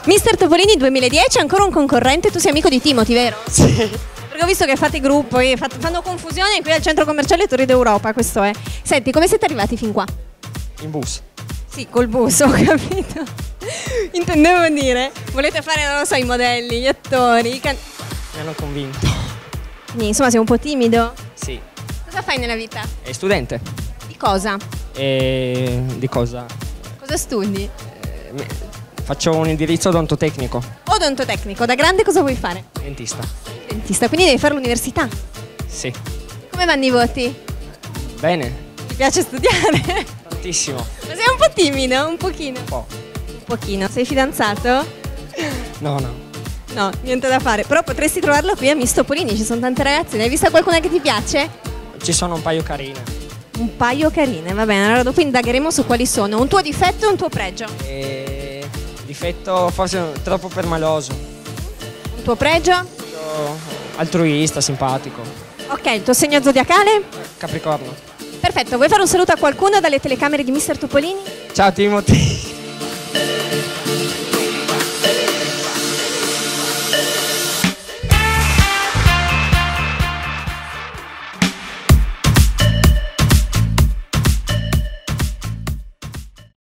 Mister Topolini 2010, ancora un concorrente, tu sei amico di Timothy, vero? Sì. Perché ho visto che fate gruppo e fanno confusione qui al centro commerciale Torri d'Europa, questo è. Senti, come siete arrivati fin qua? In bus. Sì, col bus, ho capito. Intendevo dire, volete fare, non lo so, i modelli, gli attori, Mi hanno convinto. Quindi, insomma, sei un po' timido? Sì. Cosa fai nella vita? È studente. Di cosa? E di cosa? Cosa studi? Faccio un indirizzo odontotecnico. Odontotecnico, da grande cosa vuoi fare? Dentista. Dentista, quindi devi fare l'università. Sì. Come vanno i voti? Bene. Ti piace studiare? Tantissimo. Ma sei un po' timido, un pochino. Un po'. Un pochino. Sei fidanzato? No. No, niente da fare. Però potresti trovarlo qui a Miss Topolini, ci sono tante ragazze. Ne hai vista qualcuna che ti piace? Ci sono un paio carine. Un paio carine, va bene. Allora dopo indagheremo su quali sono. Un tuo difetto e un tuo pregio. Difetto forse troppo permaloso. Un tuo pregio? Altruista, simpatico. Ok, il tuo segno zodiacale? Capricorno. Perfetto, vuoi fare un saluto a qualcuno dalle telecamere di Mister Topolini? Ciao Timothy.